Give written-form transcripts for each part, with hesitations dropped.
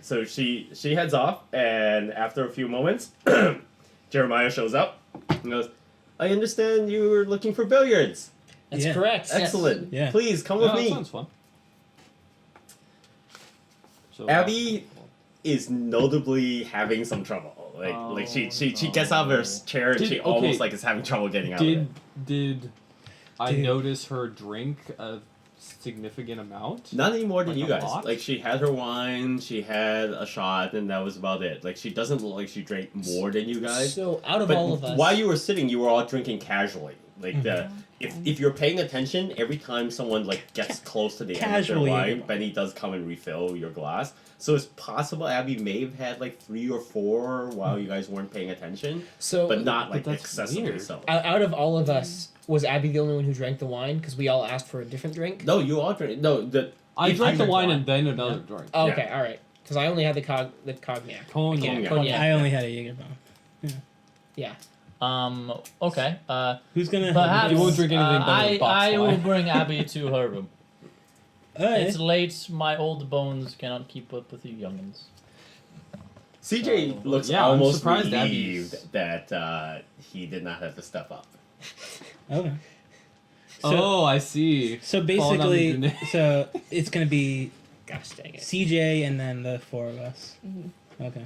so she heads off, and after a few moments, Jeremiah shows up and goes, "I understand you were looking for billiards." That's correct. Excellent. Yes. Yeah. Please come with That me. sounds fun. So, Abby is notably having some trouble. Like she gets out of her chair and she almost like is having trouble getting out of it. Did I notice her drink a significant amount? Not any more than Like you a guys. lot? Like she had her wine, she had a shot, and that was about it. Like she doesn't look like she drank more than you guys. So out of But all of us, while you were sitting, you were all drinking casually. Like if you're paying attention, every time someone like gets close to the end of Casually, their wine, everyone. Benny does come and refill your glass. So it's possible Abby may have had like 3 or 4 while you guys weren't paying attention, so but not like But that's excessively weird. so. out of all of us, was Abby the only one who drank the wine? Because we all asked for a different drink. No, you all drink. No, I drank the drank wine and then another drink. Oh, okay, all right. Because I only had the cognac. Cognac. Cognac. I only had a Jägermeister. Yeah. Okay. Who's gonna? Perhaps You won't drink anything but a box I will wine. bring Abby to her room. Alright. It's late. My old bones cannot keep up with you youngins. CJ looks Yeah, I'm almost surprised relieved Abby's- that he did not have to step up. Okay. Oh, I see. So Fall down the basically, grenade. so it's gonna be Gosh dang it. CJ and then the 4 of us. Okay.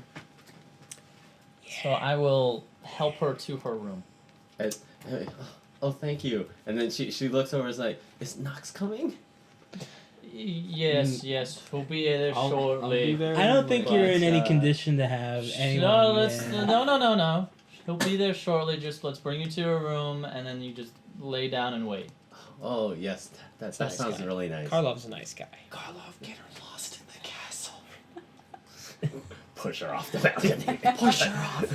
So I will help her to her room. As, oh, thank you. And then she looks over and is like, "Is Knox coming?" Yes, yes. He'll be there I'll shortly. be there. I don't think you're in any But, condition to have anyone. No, let's yeah. no. He'll be there shortly. Just let's bring you to her room, and then you just lay down and wait. Oh yes, that Nice sounds guy. really nice. Karlov's a nice guy. Karlov, get her lost in the castle. Push her off the balcony. Push her off.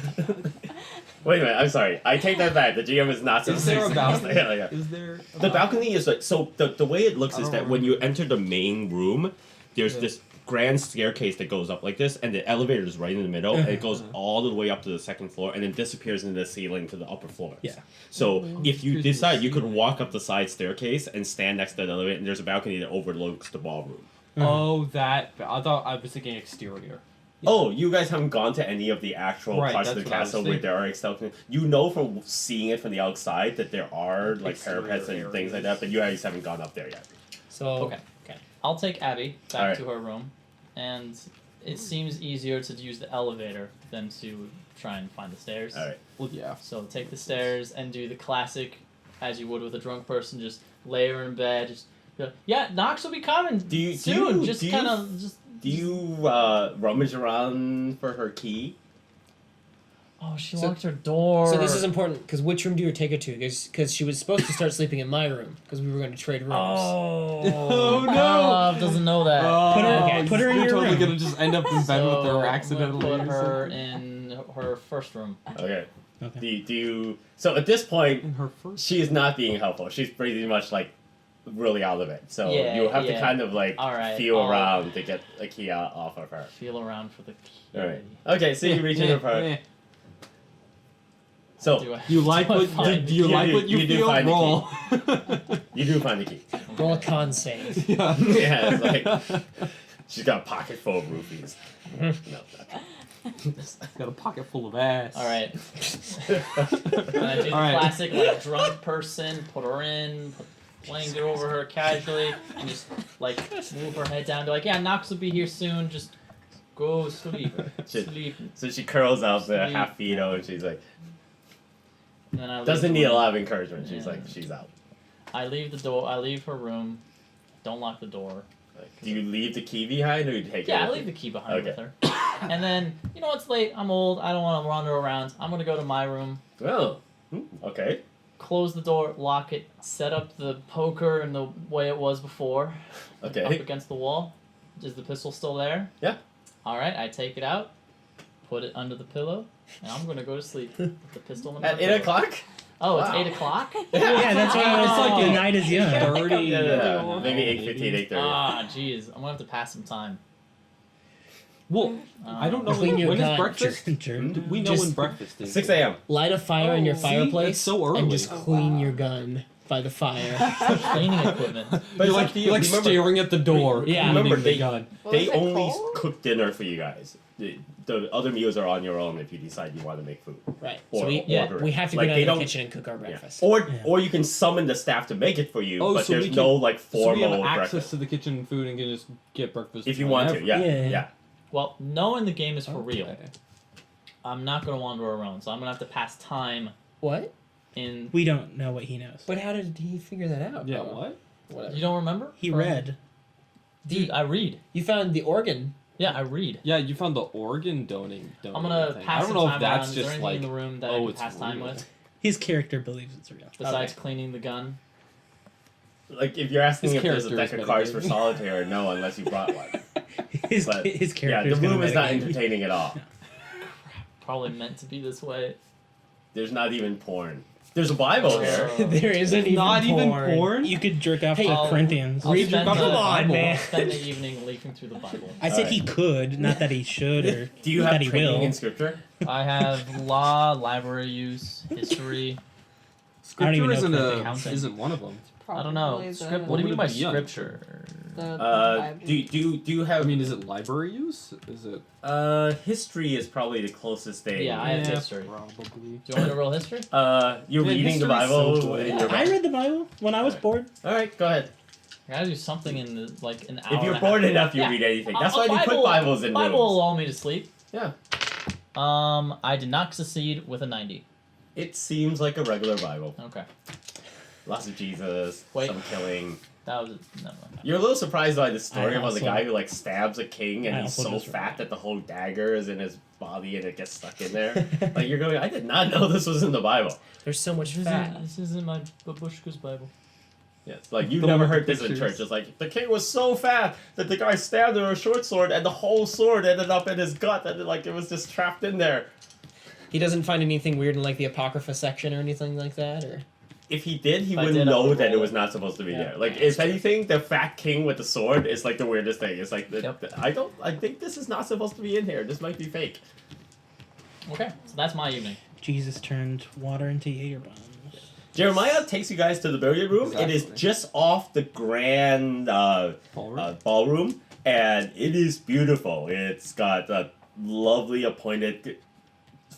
Wait a minute, I'm sorry. I take that back. The GM is not. Is there a balcony? Yeah. Is there? The balcony is like so. The way it looks I is don't that when you enter the main room, there's this grand staircase that goes up like this, and the elevator is right in the middle, and it goes all the way up to the second floor, and then disappears into the ceiling to the upper floors. Yeah. So if you Goodness. decide, you could walk up the side staircase and stand next to the elevator, and there's a balcony that overlooks the ballroom. Oh, that. I thought I was thinking exterior. Oh, you guys haven't gone to any of the actual Right, parts of the that's what I was castle where thinking. there are exterior. You know from seeing it from the outside that there are like Exterior parapets and things like areas. that, but you guys haven't gone up there yet. So Okay. I'll take Abby back Alright. to her room, and it seems easier to use the elevator than to try and find the stairs. All right. Well, yeah. So take the stairs and do the classic, as you would with a drunk person, just lay her in bed. Just go, yeah, Knox will be coming soon. Just kind of just. Do you rummage around for her key? Oh, she So- locked her door. So this is important because which room do you take her to? Because she was supposed to start sleeping in my room because we were going to trade rooms. Oh, Oh, no. Karlov doesn't know that. Put her in you're your totally room. gonna just end up in bed with So her I'm accidentally. gonna or put her something. in her first room. Okay. Okay. Do you? So at this point, In her first. she is not being helpful. She's pretty much like really out of it. So Yeah, you have to yeah. kind of like All right, feel I'll- around to get a key out off of her. Feel around for the key. All right. Okay. So you reach in her part. Eh. So Do I- You like do I what find do you You like do- what you you do feel? find the Roll. you do find the key. Roll a con save. Yeah. Yeah, it's like she's got a pocket full of rupees. No, not that. Got a pocket full of ass. All right. And I do the All right. classic like drunk person, put her in, put blanket over her casually, and just like move her head down. Be like, yeah, Knox will be here soon. Just go sleep, Shit. sleep. So she curls up the Sweet. half feto and she's like, And then I leave doesn't the need a room. lot of encouragement. She's Yeah. like, she's out. I leave the door. I leave her room. Don't lock the door. Like, do you leave the key behind or you take it? Yeah, I with leave you? the key behind with Okay. her. And then, you know, it's late. I'm old. I don't want to wander around. I'm gonna go to my room. Oh, okay. Close the door, lock it, set up the poker in the way it was before, up Okay. against the wall. Is the pistol still there? Yeah. Alright, I take it out, put it under the pillow, and I'm gonna go to sleep with the pistol under At my 8 pillow. o'clock? Oh, it's Wow. 8 o'clock? Yeah, that's why it's like the Oh. night is young. 30. Yeah, maybe 8:15, 8:30. Ah, jeez. I'm gonna have to pass some time. Well, I don't know Clean your when is gun. breakfast. Germ. We know Just- when breakfast is. 6 a.m. Light a fire in your See, fireplace that's so early. and just clean your gun. by the fire. Cleaning equipment. But You're it's like, up to you. Remember, staring at the door. Yeah. Remember, cleaning they- the gun. they Was it only cold? cook dinner for you guys. The other meals are on your own if you decide you want to make food. Right. Or So we order we it. have to Like, go they down to the don't- kitchen and cook our breakfast. Or you can summon the staff to make it for you, Oh, but so there's we no can- like So we formal have access breakfast. to the kitchen food and can just get breakfast If you want to, whenever. yeah. Yeah. Well, knowing the game is for Okay. real, I'm not gonna wander around, so I'm gonna have to pass time What? in. We don't know what he knows. But how did he figure that out? Yeah, what? Whatever. You don't remember? He From- read. Dude, I read. You found the organ. Yeah, I read. Yeah, you found the organ donating I'm gonna thing. I pass don't some know time if that's around. Is there just anything like in the room that I oh, can it's pass time real. with His character believes it's real. besides cleaning the gun? Like if you're asking His if there's a character deck is of cards for meditating. solitaire, no, unless you brought one. His But, his Yeah, character. the room is not entertaining at all. Probably meant to be this way. There's not even porn. There's a Bible here. There isn't even Not even porn? You could jerk off Hey, to I'll- Corinthians. I'll Read your spend Bible. the- Come on, man. Spend the evening leafing through the Bible. I said he could, not that he should or Do you that have he training will. in scripture? I have law, library use, history. I don't even Scripture know isn't Accounting. isn't one of them. I don't know. Probably Script. the- What do you mean by would it be on? scripture? the Do you I have? mean, is it library use? Is it? History is probably the closest thing. Yeah, I have history. Probably. Do you want me to roll history? You're Yeah, reading the history's Bible so in cool. your. I read the Bible when I was bored. All right, go ahead. I gotta do something in the, like an hour. If you're and a bored half. enough, you Yeah. read anything. A- That's a why they put Bibles in Bible will rooms. allow me to sleep. Yeah. I did not succeed with a 90. It seems like a regular Bible. Okay, Lots of Jesus, Wait. some killing. that was no. You're a little surprised by the story I about the also- guy who like stabs a king and I he's also so just fat remember. that the whole dagger is in his body and it gets stuck in there. Like you're going, I did not know this was in the Bible. There's so much This fat. isn't, this isn't my babushka's Bible. Yes, like you've The never one with heard the this in pictures. church. It's like the king was so fat that the guy stabbed him with a short sword and the whole sword ended up in his gut and like it was just trapped in there. He doesn't find anything weird in like the Apocrypha section or anything like that, or If he did, he If I wouldn't did, I know would that it roll was it. not supposed to be Yeah. there. Like, if anything, the fat king with the sword is like the weirdest thing. It's like, Yep. I think this is not supposed to be in here. This might be fake. Okay, so that's my evening. Jesus turned water into Jaeger bombs. Jeremiah takes you guys to the billiard room. It is Exactly. just off the grand Ballroom? ballroom, and it is beautiful. It's got a lovely appointed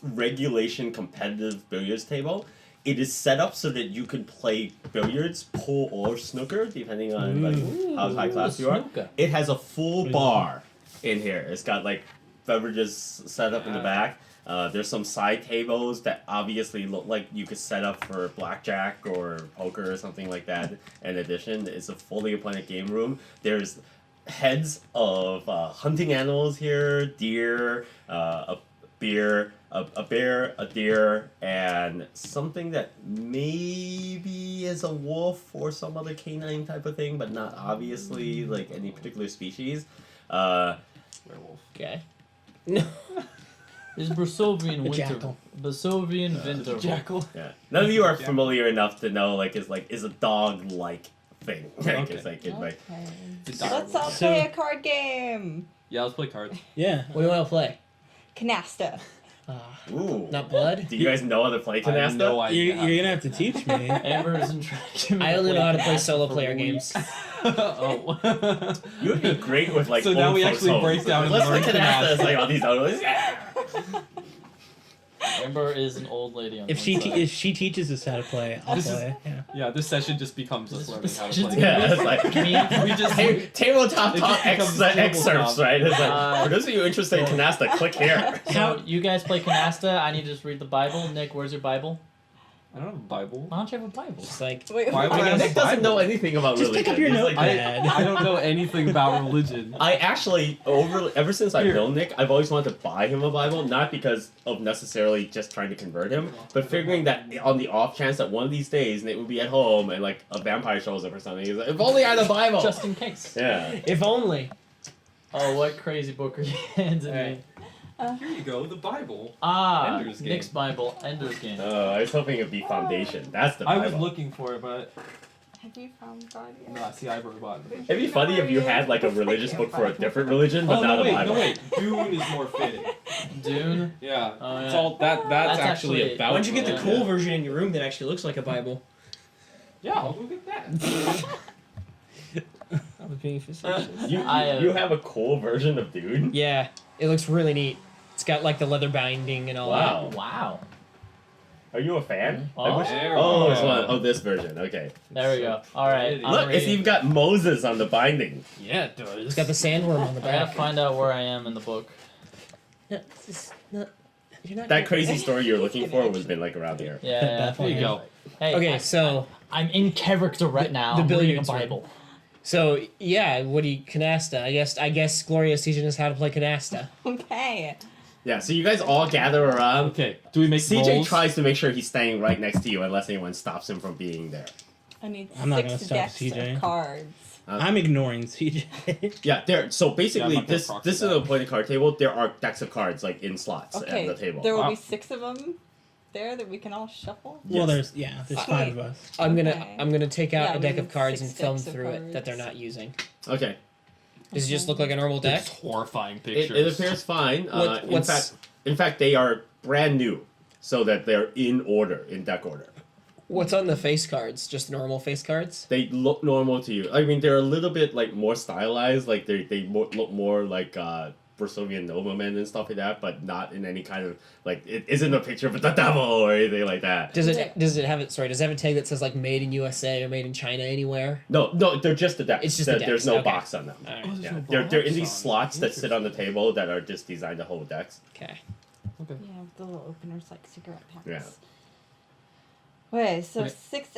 regulation competitive billiards table. It is set up so that you can play billiards, pool, or snooker, depending on like, how high class you are. Snooker. It has a full bar in here. It's got like beverages set up in the back. There's some side tables that obviously look like you could set up for blackjack or poker or something like that. In addition, it's a fully appointed game room. There's heads of hunting animals here, deer, a bear, a deer, and something that maybe is a wolf or some other canine type of thing, but not obviously like any particular species. Werewolf. okay. No. Is Brasovian A winter. jackal. Brasovian winter. Jackal. Yeah, none of you are familiar enough to know like is a dog like thing. Like, Okay. it's like it like Okay. It's Let's all So- play a card game. Yeah, let's play cards. Yeah. What do you want to play? Canasta. ooh. Not blood. Do you guys know how to play I have canasta? no idea. You're gonna have to teach me. Amber isn't trying to get me I only know how to play Canasta solo for player weeks. games. Oh. You would be great with like So now old we folks' actually homes. break down and Let's play learn canasta. canasta. It's like all these others. Amber is an old lady on If one she side. if she teaches us how to play, I'll This is- play. Yeah. Yeah, this session just becomes us This learning how to session's play. Yeah, it's like Me, We just tabletop It talk just becomes excerpts, tabletop. right? It's like, for those of you interested in canasta, click here. So you guys play canasta. I need to just read the Bible. Nick, where's your Bible? I don't have a Bible. Why don't you have a Bible? It's like Wait, Why would I I have guess- a Nick doesn't know Bible? anything about Just religion. pick up your He's like, notepad. I don't know anything about religion. I actually ever since I've Here. known Nick, I've always wanted to buy him a Bible, not because of necessarily just trying to convert him, but figuring that on the off chance that one of these days Nick would be at home and like a vampire shows up or something, he's like, if only I had a Bible. Just in case. Yeah. if only. Oh, what crazy book are you handing Alright. me? Here you go, the Bible. Ah, Ender's Game. Nick's Bible, Ender's Game. I was hoping it'd be Foundation. That's the I Bible. was looking for it, but have you found God yet? no, see, I've already bought it. It'd be funny if you had like a religious book for a different religion, but Oh not no a wait, Bible. no wait. Dune is more fitting. Dune. Yeah. Oh, yeah. It's all that's That's actually actually- about. Why don't you get the Yeah. cool version in your room that actually looks like a Bible? Yeah, I'll go get that. I was being facetious. You have a cool version of Dude? Yeah, it looks really neat. It's got like the leather binding and all Wow. Wow. Are you a fan? Oh. I wish- There we oh, go. it's one. Oh, this version. Okay. There we go. All right. I'm Look, it's reading. even got Moses on the binding. Yeah, it does. It's got the sandworm on the I gotta back. find out where I am in the book. No, this is not, you're not That gonna- crazy story you're looking for would have been like around here. Yeah. There you go. Hey. Okay, so I'm in character right now. the I'm reading a billiards room. Bible. yeah, what do you canasta? I guess Gloria's teaching us how to play canasta. Okay. Yeah, so you guys all gather around. Okay, do we make CJ rolls? tries to make sure he's staying right next to you unless anyone stops him from being there. I need I'm not 6 gonna stop decks CJ. of cards. I'm ignoring CJ. Yeah, there. So basically, Yeah, I'm not gonna this proxy is that. a point card table. There are decks of cards like in slots Okay. at the table. There will Wow. be 6 of them there that we can all shuffle. Well, Yes. there's Okay. 5 of us. I'm Okay. gonna take out Yeah, a deck we of need cards and 6 film decks of through it that they're cards. not using. Okay. Does it just look like a normal deck? It's horrifying It, pictures. it appears fine. What's In fact, they are brand new, so that they're in order, in deck order. what's on the face cards? Just normal face cards? They look normal to you. I mean, they're a little bit like more stylized. Like look more like Brasovia noblemen and stuff like that, but not in any kind of like it isn't a picture of the devil or anything like that. Does it have it a tag that says like made in USA or made in China anywhere? No, they're just the decks. It's just the decks, There's no okay. box on them. Alright. Oh, there's Yeah, no they're in box these on it. slots that sit on the table that are just designed to hold decks. Okay. Okay. Yeah, with the little openers like cigarette packs. Yeah. Wait, so Okay. 6.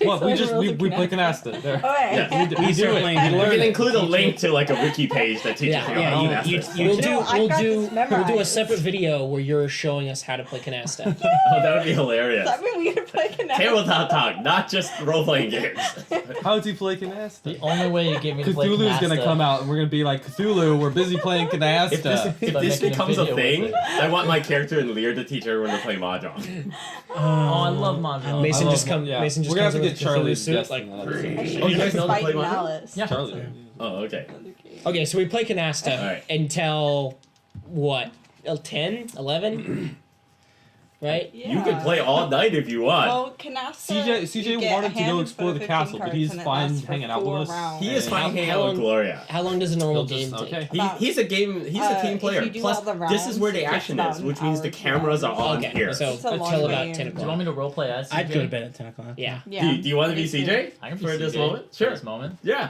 Well, we play canasta. There. Okay. Yeah, We start playing. We Learn can it. include a link to like a wiki page that teaches you Yeah, how yeah, to you- canasta. you- No, I've got this we'll do a memorized. separate video where you're showing us how to play canasta. Oh, that would be hilarious. Does that mean we can play canasta? Tabletop talk, not just role playing games. How do you play canasta? The only way you get me to play Cthulhu's canasta. gonna come out and we're gonna be like, Cthulhu, we're busy playing canasta. If this Start making a becomes a video with thing, it. I want my character in Lear to teach everyone to play mahjong. Oh, I love Mahjong. Mason I love just come. yeah. Mason just We're gonna comes have to in get with Charlie Cthulhu suit, Jess like. in that. Oh, you guys know how to play Fighting mahjong? Alice. Yeah. Charlie. Oh, okay. Okay, so we play canasta Alright. until what? 10, 11? Right? Yeah. You can play all night if you want. Well, canasta. CJ you get wanted a to hand go full explore of the 15 castle, but cards he's and it fine lasts for hanging out 4 with us. rounds. He is fine How hanging out with long- Gloria. How long does a normal He'll game just- take? okay. He's a a team player. if you do Plus, all the this is where the rounds, action it's is, about which an means the hour, cameras are 2 on Okay, here. so It's a until long about game. 10 Do you want o'clock. me to roleplay as CJ? I'd go to bed at 10 o'clock. Yeah. Yeah. Do you want to be me too. CJ I can be for this CJ moment? for Sure. this moment. Yeah.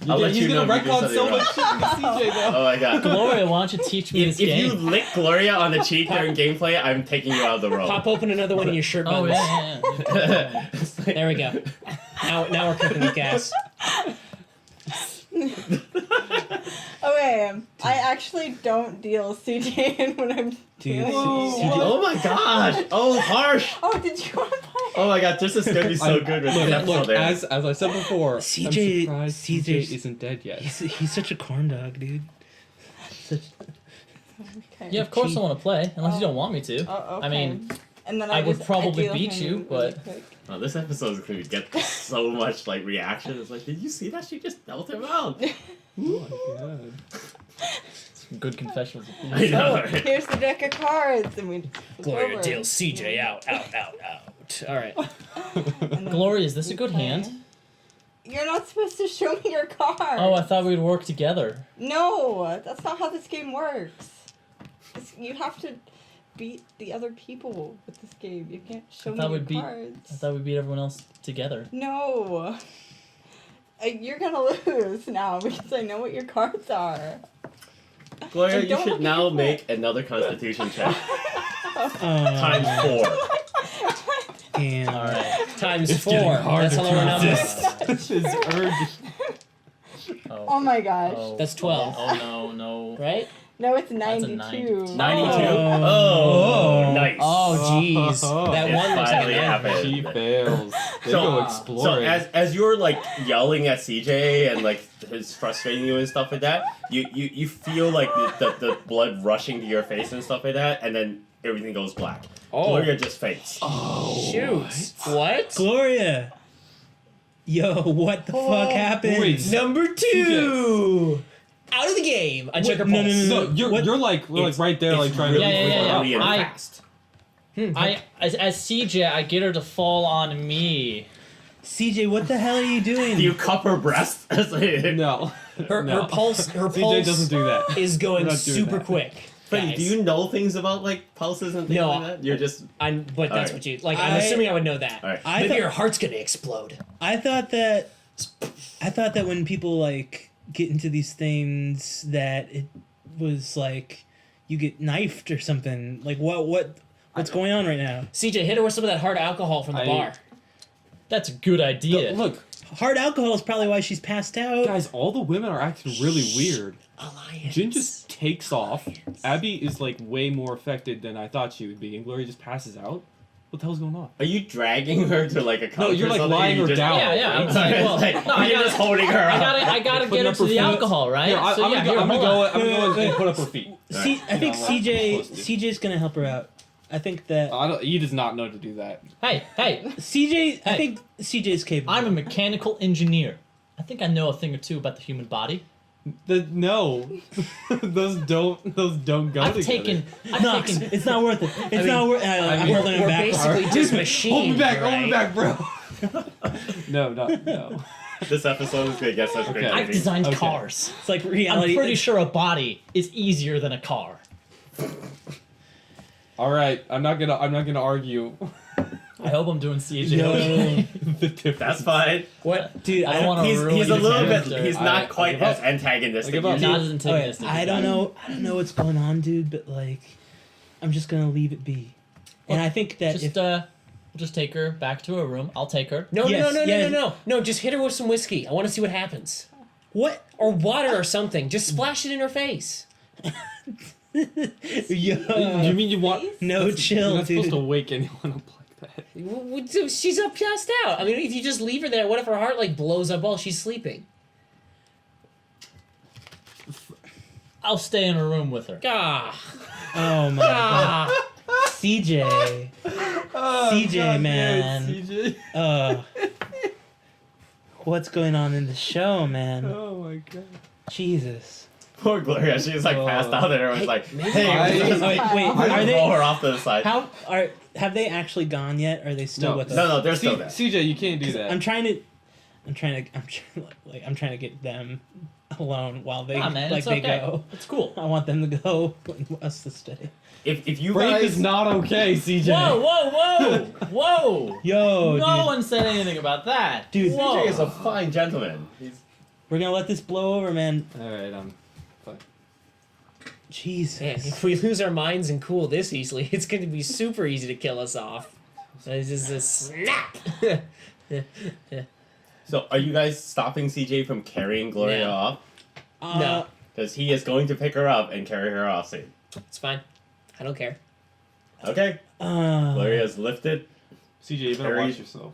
I'll let He's you gonna know if you do retcon so something much shit into CJ though. Oh my god. Gloria, why don't you teach me If, this if game? you lick Gloria on the cheek during gameplay, I'm taking you out of the room. Pop open another one of your shirt Oh buttons. yeah. There we go. Now we're cooking with gas. Okay, I actually don't deal CJ in when I'm Dude, doing CJ Oh my gosh! Oh, harsh! Oh, did you want to play? Oh my god, this is gonna be so good with this episode there. As I said before, CJ I'm surprised CJ CJ isn't dead yet. he's such a corn dog, dude. Such, Okay. Yeah, of course I want to play, unless you don't want me to. Oh, okay. I mean, and then I would just- probably deal beat him you, really but- quick. Oh, this episode is gonna get so much like reaction. It's like, did you see that? She just dealt him out. Oh my god. Good confessions. I know. Oh, right? here's the deck of cards, and we. flip Gloria over. deals CJ out. All right. And then Gloria, is this we a good play. hand? You're not supposed to show me your cards. Oh, I thought we'd work together. No, that's not how this game works. You have to beat the other people with this game. You can't show me thought your we'd beat- cards. I thought we'd beat everyone else together. No. You're gonna lose now because I know what your cards are. Gloria, And you don't should look now at make another Constitution check times times 4. Damn. All right. Times It's 4. getting harder That's a to lower number. resist. This is urgent. Oh my gosh. Oh, That's 12. Oh no, no. Right? No, it's That's a 92. 92? Oh. Oh, nice. Oh, jeez. That It one looks like finally a 9. happened. She fails. They So- go So exploring. as you're like yelling at CJ and like his frustrating you and stuff like that, you feel like the blood rushing to your face and stuff like that, and then everything goes black. Oh. Gloria just faints. Shoot. What? Gloria. Yo, what the fuck happened? Wait. Number 2. Out of the game. I check her pulse. no, no, you're like we're like It's- right there, it's like trying really to. Yeah, yeah, yeah, really yeah. and I- fast. As CJ, I get her to fall on me. CJ, what the hell are you doing? Do you cup her breast? No. Her No. pulse CJ doesn't do that. is going We're not doing super that. quick. Freddie, guys. do you know things about like pulses and things No. like that? You're just But that's Alright. what you like. I'm assuming I would know that. Alright. I Maybe thought- your heart's gonna explode. I thought that when people like get into these things that it was like you get knifed or something. Like what's going on right now? CJ, hit her with some of that hard alcohol from the bar. That's a good idea. Look, Hard alcohol is probably why she's passed out. guys, all the women are acting really weird. Alliance. Jin just takes off. Abby is like way more affected than I thought she would be, and Gloria just passes out. What the hell's going on? Are you dragging her to like a couch? No, you're or like something? lying You her just- down. Yeah, yeah. I'm It's like, well, like, no, I you're gotta, just holding her up. I gotta Putting get her up to her the foot. alcohol, right? Yeah, So, I'm here, gonna hold go. on. I'm gonna go and put up her feet. I think You know, like CJ I'm supposed to. CJ's gonna help her out. I think that He does not know to do that. Hey, CJ. I Hey. think CJ's capable. I'm a mechanical engineer. I think I know a thing or two about the human body. No, those don't go I've together. taken. Knox, it's not worth it. It's mean, not worth. I'm mean, holding him We're back. basically just machines. Hold me back, bro. No. This episode is gonna get such great. Okay. I've ratings. designed Okay. cars. It's like I'm reality. pretty sure a body is easier than a car. All right, I'm not gonna argue. I hope I'm doing CJ. Yo, The difference. That's fine. What? dude, I don't want to He's ruin a his little bit. character. He's I not quite give up. as antagonistic. I give up. usually. Not as antagonistic. I don't know. I don't know what's going on, dude. But like, I'm just gonna leave it be. And I think that Just we'll just take her back to her room. I'll take her. No, Yes, no. yes. No, just hit her with some whiskey. I want to see what happens. what? Or water or something. Just splash it in her face. Yo, You mean you want? no You're chill, not supposed dude. to wake anyone up like that. She's up, passed out. I mean, if you just leave her there, what if her heart like blows up while she's sleeping? I'll stay in her room with her. Ah, Oh my god, ah. CJ. CJ, man. CJ. What's going on in the show, man? Oh my god. Jesus. Poor Gloria. She's like passed out, and everyone's like, "Hey, I- just, Wait, I are roll they? her off to the side." Have they actually gone yet? Or are they still No. with us? No, they're still there. CJ, you can't do that. I'm trying to get them alone while they Nah, man, like it's they okay. go. It's cool. I want them to go and us to stay. If you Rape guys is not okay, CJ. Whoa! Yo, No dude, one said anything about that. Dude, Whoa. CJ is a fine gentleman. He's we're gonna let this blow over, man. All right, fine. Jesus. Man, if we lose our minds and cool this easily, it's going to be super easy to kill us off. It's just a snap. So, are you guys stopping CJ from carrying Gloria No. off? No. Because he is going to pick her up and carry her off soon. It's fine. I don't care. Okay. Gloria is lifted CJ, you better Harry- watch yourself.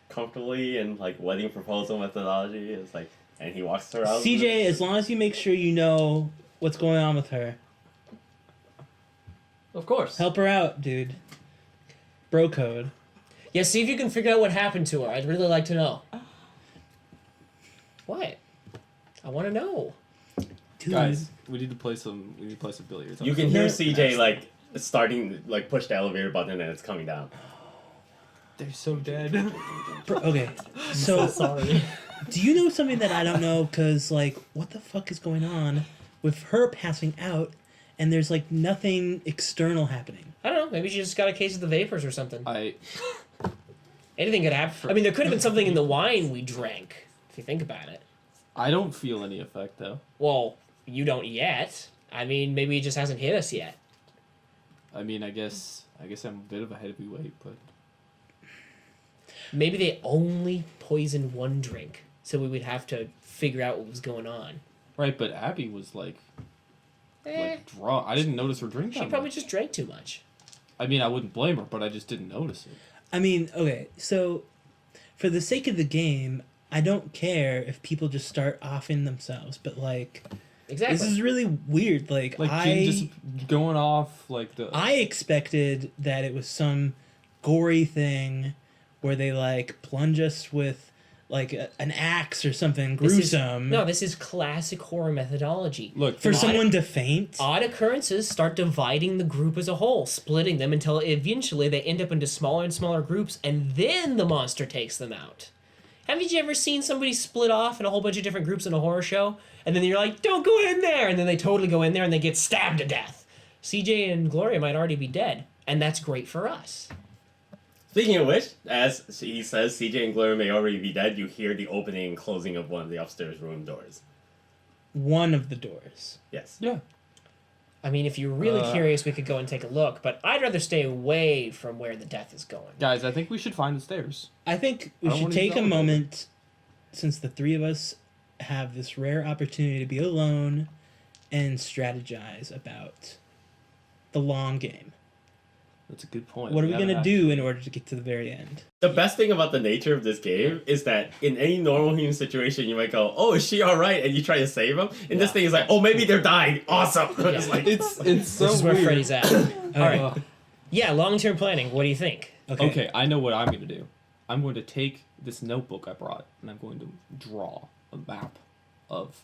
comfortably in like wedding proposal methodology. It's like, and he walks her out. CJ, as long as you make sure you know what's going on with her, Of course. help her out, dude. Bro code. Yeah, see if you can figure out what happened to her. I'd really like to know. What? I want to know. Dude. Guys, we need to play some billiards. You can hear No. CJ like starting, like push the elevator button and it's coming down. They're so dead. Okay, so Sorry. do you know something that I don't know? Cause like, what the fuck is going on with her passing out, and there's like nothing external happening? I don't know. Maybe she just got a case of the vapors or something. Anything could happen. I mean, there could have been something in the wine we drank, if you think about it. I don't feel any effect though. Well, you don't yet. I mean, maybe it just hasn't hit us yet. I mean, I guess I'm a bit of a heavyweight, but Maybe they only poisoned one drink, so we would have to figure out what was going on. right. But Abby was like Eh, drunk. I didn't notice her drink that she probably much. just drank too much. I mean, I wouldn't blame her, but I just didn't notice it. I mean, okay, so for the sake of the game, I don't care if people just start offing themselves, but like, Exactly. this is really weird. Like, Like Jin just going off like the. I expected that it was some gory thing where they like plunge us with like an axe or something This is- gruesome. this is classic horror methodology. Look, for odd- someone to faint. Odd occurrences start dividing the group as a whole, splitting them until eventually they end up into smaller and smaller groups, and then the monster takes them out. Haven't you ever seen somebody split off in a whole bunch of different groups in a horror show? And then you're like, don't go in there! And then they totally go in there and they get stabbed to death. CJ and Gloria might already be dead, and that's great for us. Speaking of which, as he says, CJ and Gloria may already be dead, you hear the opening and closing of one of the upstairs room doors. One of the doors. Yes. Yeah. I mean, if you're really curious, we could go and take a look, but I'd rather stay away from where the death is going. Guys, I think we should find the stairs. I think we I don't should wanna take use a the elevator. moment, since the three of us have this rare opportunity to be alone, and strategize about the long game. That's a good point. What are we haven't going to had- do in order to get to the very end? The best thing about the nature of this game is that in any normal human situation, you might go, "Oh, is she all right?" and you try to save them. And this thing is like, "Oh, maybe they're dying. Awesome!" It's like, It's so This is where weird. Freddy's at. Okay. Alright. Yeah, long-term planning. What do you think? Okay, I know what I'm going to do. I'm going to take this notebook I brought, and I'm going to draw a map of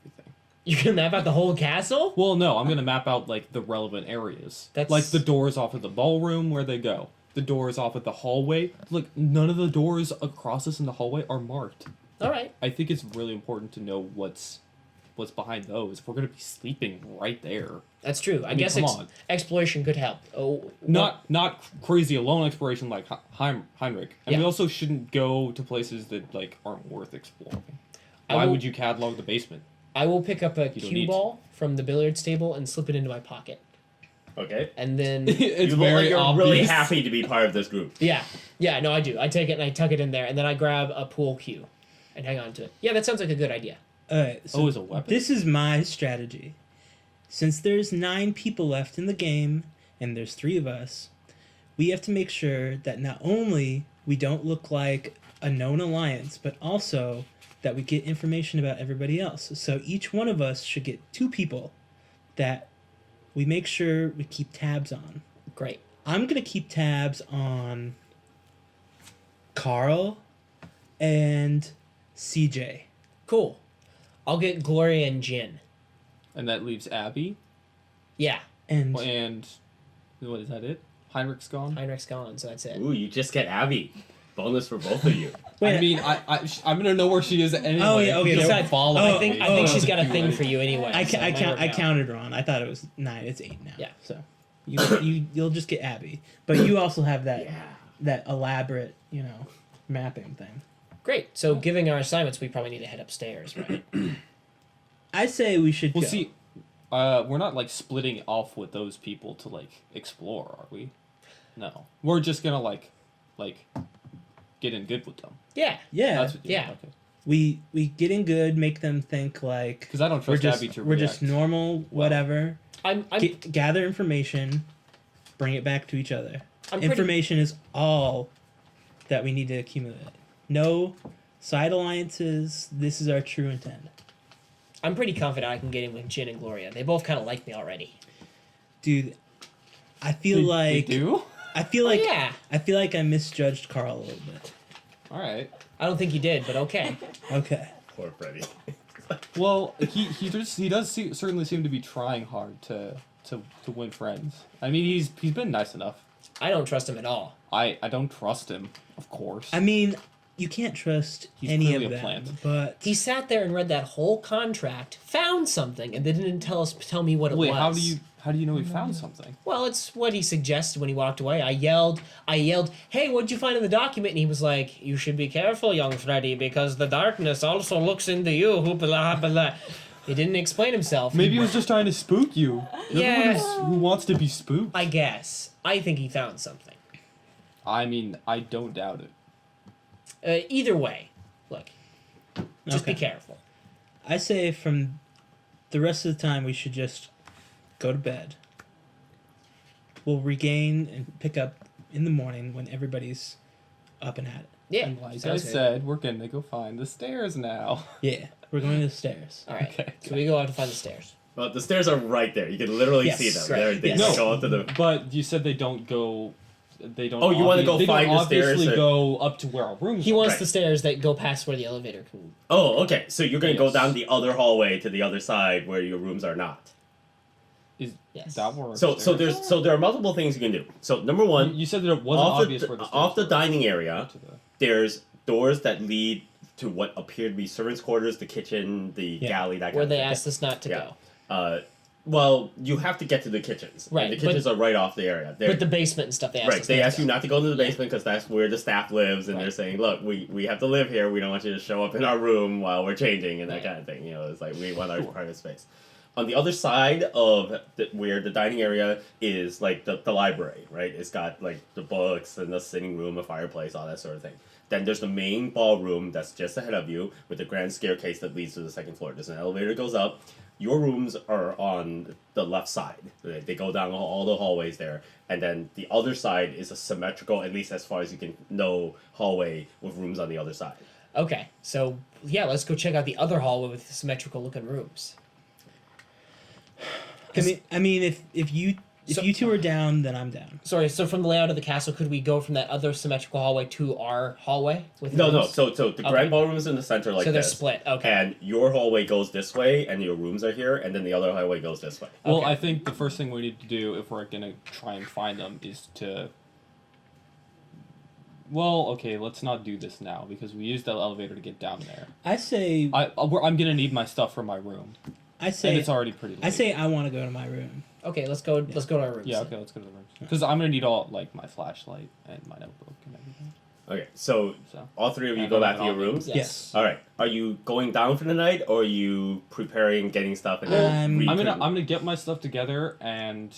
everything. You're gonna map out the whole castle? Well, no, I'm going to map out, like, the relevant areas. That's- Like, the doors off of the ballroom where they go. The doors off of the hallway. Look, none of the doors across us in the hallway are marked. Alright. I think it's really important to know what's behind those. We're going to be sleeping right there. That's true. I mean, guess come on. exploration could help. Oh, Not crazy alone exploration like Heinrich. And Yeah. we also shouldn't go to places that like aren't worth exploring. I Why will- would you catalog the basement? I will pick up a don't cue need ball from the billiards table and slip it into my pocket. okay. And then It's You look like you're really obvious. happy to be part of this group. yeah, no, I do. I take it and I tuck it in there, and then I grab a pool cue and hang on to it. Yeah, that sounds like a good idea. Alright, so As a weapon. this is my strategy. Since there's 9 people left in the game, and there's 3 of us, we have to make sure that not only we don't look like a known alliance, but also that we get information about everybody else. So each one of us should get 2 people that we make sure we keep tabs on. Great. I'm gonna keep tabs on Carl and CJ. Cool. I'll get Gloria and Jin. And that leaves Abby. Yeah, And And what is that it? Heinrich's gone. Heinrich's gone, so that's it. Ooh, you just get Abby. Bonus for both of you. wait, I mean, I'm gonna know where she is anyway. Oh, yeah, okay, You don't okay. follow Oh, I think oh, she's got a You thing right. for you anyway. I, so I, it might count, work I out. counted wrong. I thought it was 9. It's 8 now. Yeah. So you'll just get Abby, but you also have that elaborate mapping thing. Great. So, giving our assignments, we probably need to head upstairs, right? I say we should. Well, go. see, we're not like splitting off with those people to like explore, are we? No, we're just gonna like get in good with them. Yeah. Yeah, That's what you yeah. Okay. we get in good, make them think like Because I don't we're trust just Abby to we're react. just normal, whatever. I'm Gather information, bring it back to each other. I'm pretty- Information is all that we need to accumulate. No side alliances. This is our true intent. I'm pretty confident I can get in with Jin and Gloria. They both kind of like me already. Dude, I feel They like do. I feel like yeah. I feel like I misjudged Carl a little bit. All right. I don't think you did, but okay. Okay. Poor Freddy. Well, he does certainly seem to be trying hard to win friends. I mean, he's been nice enough. I don't trust him at all. I don't trust him, of course. I mean, you can't trust He's any clearly of a them, plant. but He sat there and read that whole contract, found something, and they didn't tell me what it Wait, was. how do you know he found something? Well, it's what he suggested when he walked away. I yelled, "Hey, what'd you find in the document?" And he was like, "You should be careful, young Freddy, because the darkness also looks into you." Blah, blah. He didn't explain himself. Maybe he was just trying to spook you. You're the one Yeah. who wants to be spooked. I guess. I think he found something. I mean, I don't doubt it. Either way, look, just be Okay. careful. I say from the rest of the time we should just go to bed. We'll regain and pick up in the morning when everybody's up and at it. Yeah. And like I sounds good. said, we're gonna go find the stairs now. Yeah, we're going to the stairs. All right. Okay. So we go out to find the stairs. Well, the stairs are right there. You can literally Yes, see them. right. They Yes. just go up to the. But you said they don't go they don't. Oh, you wanna go they find don't the stairs obviously that- go up to where our rooms. He are. wants Right. the stairs that go past where the elevator can. Oh, okay. So you're gonna go Yes. down the other hallway to the other side where your rooms are not. Is Yes. that where? our So stairs there are multiple things you can do. So number are? one, You said that it wasn't off obvious the where the stairs off the were. dining area, To the- there's doors that lead to what appear to be servants' quarters, the kitchen, the Yeah. galley, that kind Where of they thing. asked us not to Yeah. go. Well, you have to get to the kitchens. Right, And the but- kitchens are right off the area. But the basement and stuff they asked Right, us they not ask to you go. not to go into the basement because that's where the staff lives, and they're Right. saying, "Look, we have to live here. We don't want you to show up in our room while we're changing and that Right. kind of thing." You know, it's like we want our private space. On the other side of where the dining area is, like the library, right? It's got like the books and the sitting room, a fireplace, all that sort of thing. Then there's the main ballroom that's just ahead of you with the grand staircase that leads to the second floor. There's an elevator that goes up. Your rooms are on the left side. They go down all the hallways there. And then the other side is a symmetrical, at least as far as you can know, hallway with rooms on the other side. Okay, so yeah, let's go check out the other hallway with the symmetrical looking rooms. I mean, if you So- you two are down, then I'm down. Sorry, so from the layout of the castle, could we go from that other symmetrical hallway to our hallway with No. rooms? So the Okay. grand ballroom is in the center like so they're this. split. Okay. And your hallway goes this way, and your rooms are here, and then the other hallway goes this way. Well, Okay. I think the first thing we need to do if we're gonna try and find them is to. Well, okay, let's not do this now because we used the elevator to get down there. I say I'm gonna need my stuff from my room, I and say it's already pretty late. I say I want to go to my room. Okay, let's go. Let's go to our rooms. Yeah, okay, let's go to the rooms because I'm gonna need all like my flashlight and my notebook and everything. Okay, so So all three of you I go don't back have to it your on me. rooms? Yes. All right. Are you going down for the night, or are you preparing, getting stuff, and then I'm I'm gonna get my stuff together and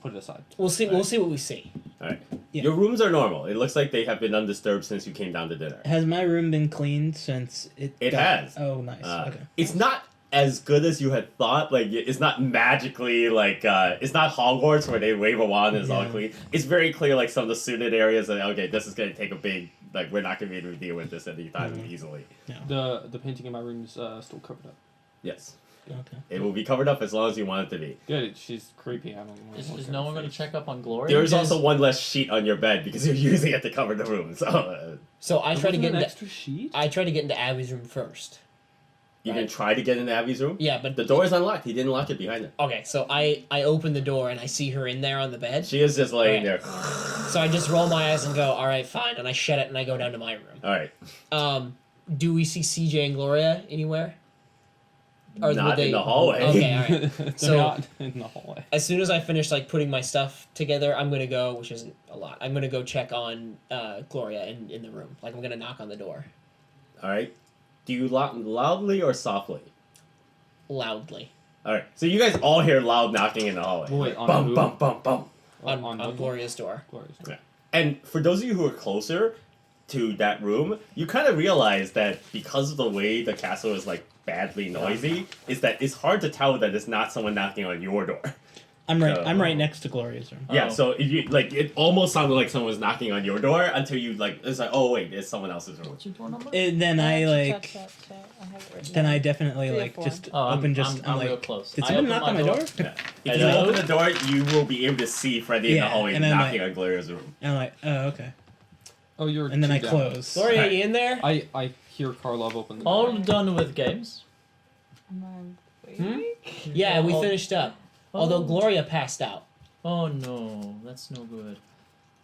put it aside. We'll see. We'll see what we see. All right. Yeah. Your rooms are normal. It looks like they have been undisturbed since you came down to dinner. Has my room been cleaned since it? It has. Oh, nice. Okay. It's not as good as you had thought. Like, it's not magically like it's not Hogwarts where they wave a wand and it's all Yeah. clean. It's very clear, like some of the suited areas. That okay, this is gonna take a big. Like, we're not gonna be able to deal with this anytime Mhm. easily. The painting in my room is still covered up. Yes, Okay. it will be covered up as long as you want it to be. Good. She's creepy. I don't know. Is no one going to check up on Gloria? There's also one less sheet on your bed because you're using it to cover the room. So So I try to get an into. extra sheet. I try to get into Abby's room first. you Right. can try to get into Abby's room. Yeah, but The door is unlocked. He didn't lock it behind her. okay. So I open the door and I see her in there on the bed. She is just laying Okay. there. So I just roll my eyes and go, all right, fine, and I shut it and I go down to my room. All right. Do we see CJ and Gloria anywhere? Or Not would they- in the hallway. Okay, all right. They're So- not in the hallway. As soon as I finish like putting my stuff together, I'm gonna go, which isn't a lot. I'm gonna go check on Gloria in the room. Like I'm gonna knock on the door All right. Do you loudly or softly? loudly All right. So you guys all hear loud knocking in the hallway. Wait, on bum who? bum bum bum. on what? Gloria's door. Gloria's. Yeah. And for those of you who are closer to that room, you kind of realize that because of the way the castle is like badly noisy, is that it's hard to tell that it's not someone knocking on your door. I'm right. Oh. I'm right next to Gloria's room. Yeah, Oh. so if you like, it almost sounded like someone was knocking on your door until you like, it's like, oh wait, it's someone else's room. What's your door number? And then I like. Chat. I have it written Then down. I definitely 3 or like 4. just Oh, open. I'm real like, close. did I someone open knock on my door? Yeah. If you Hello? open the door, you will be able to see Freddy in the Yeah, hallway and then, knocking like- on Gloria's room. And I'm like, oh okay. Oh, you're. And then two I down. close. Gloria, Right. you in there? I hear Karlov open the All door. done with games. Am I Hmm? awake? Yeah, we Oh. finished up. Although Gloria passed out. Oh no, that's no good.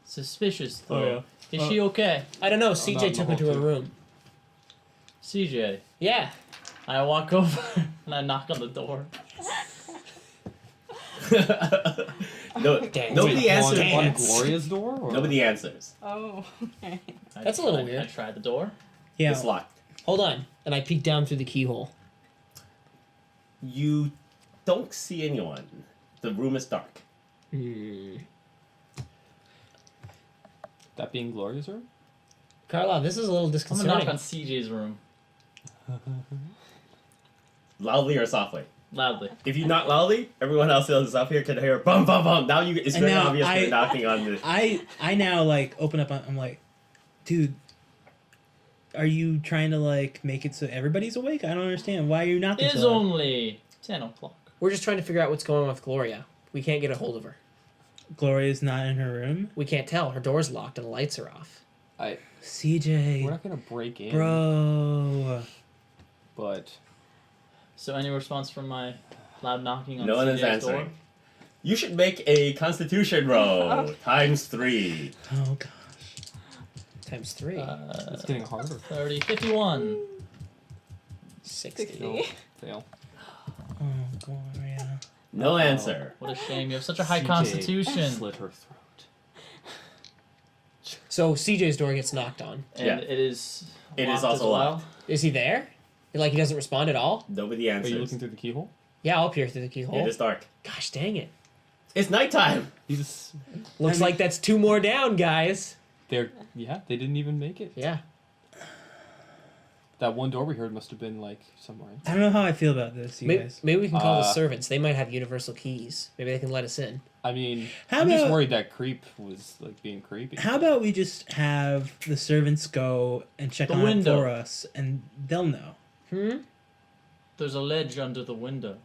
Suspicious Oh, though. Is she okay? I don't know. not CJ in took the her to hall, her too. room. CJ. Yeah. I walk over and I knock on the door. No, Dang. nobody Wait, answers. on- on Gloria's door. Or? Nobody answers. Oh, okay. That's a little weird. I tried the door. Yeah. It's locked. Hold on. And I peek down through the keyhole. You don't see anyone. The room is dark. That being Gloria's room. Karlov, this is a little I'm gonna disconcerting. knock on CJ's room Loudly or softly. loudly. If you knock loudly, everyone else is up here can hear bum bum bum. Now it's And very now obvious I- you're knocking on the. I now like open up. I'm like, dude, are you trying to like make it so everybody's awake? I don't understand. Why are you knocking? It's so loud? only 10 o'clock. We're just trying to figure out what's going on with Gloria. We can't get a hold of her. Gloria's not in her room? We can't tell. Her door's locked and the lights are off. We're CJ, not gonna break in, bro. but So any response from my loud knocking on No one is CJ's door? answering. You should make a Constitution roll ×3. Oh gosh. Times 3. it's getting harder. 30, 51. 60. 60. No, fail. Oh Gloria. No answer. What a shame. You have such a high CJ constitution. Slit her throat. So CJ's door gets knocked on. And Yeah. it is It is locked also as well. locked. Is he there? Like he doesn't respond at all? Nobody Are you answers. looking through the keyhole? Yeah, I'll peer through the keyhole. It is dark. Gosh dang it. It's nighttime. He's Looks like that's 2 more down, guys. there. Yeah, they didn't even make it. Yeah. That one door we heard must have been like somewhere. I don't know how I feel about this, you Maybe, guys. maybe we can call the Uh, servants. They might have universal keys. Maybe they can let us in. I mean, How I'm just about- worried that creep was like being creepy. How about we just have the servants go and check The on window. it for us, and they'll know. There's a ledge under the window.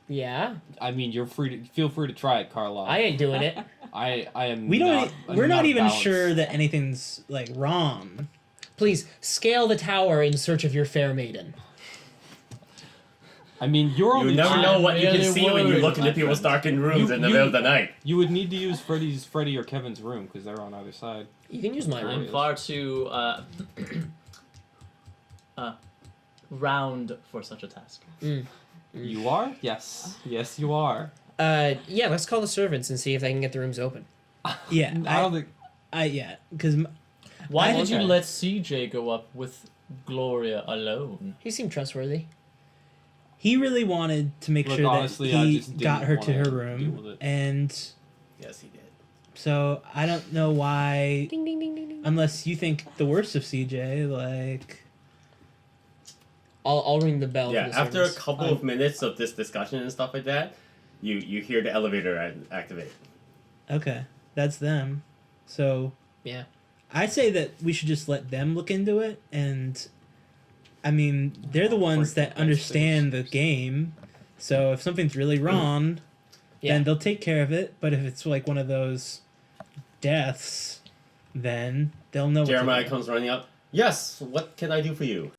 Yeah. I mean, you're free to feel free to try it, Karlov. I ain't doing it. I am. We don't. Not, We're not even balanced. sure that anything's like wrong. Please scale the tower in search of your fair maiden. I mean, you're You only. never I'm know what you can really see when you worried, look into my people's friend. darkened rooms You- in the you- middle of the night. You would need to use Freddy or Kevin's room because they're on either side. You can use my I'm room. Yes. far too round for such a task. You are? Yes. Yes, you are. Yeah, let's call the servants and see if they can get the rooms open. Yeah, I don't think. yeah, because Why I- did you okay. let CJ go up with Gloria alone? He seemed trustworthy. he really wanted to make Look, sure honestly, that I he just didn't got her to wanna her deal room, with it. and Yes, he did. so I don't know why, Ding ding ding ding ding. unless you think the worst of CJ, like. I'll ring the bell. Yeah, for the after a servants. couple of minutes of this discussion and stuff like that, you hear the elevator activate. Okay, that's them. So Yeah. I say that we should just let them look into it, and I mean they're the ones that understand the game. So if something's really wrong, Yeah. then they'll take care of it. But if it's like one of those deaths, then they'll know. Jeremiah what to do. comes running up. Yes, what can I do for you?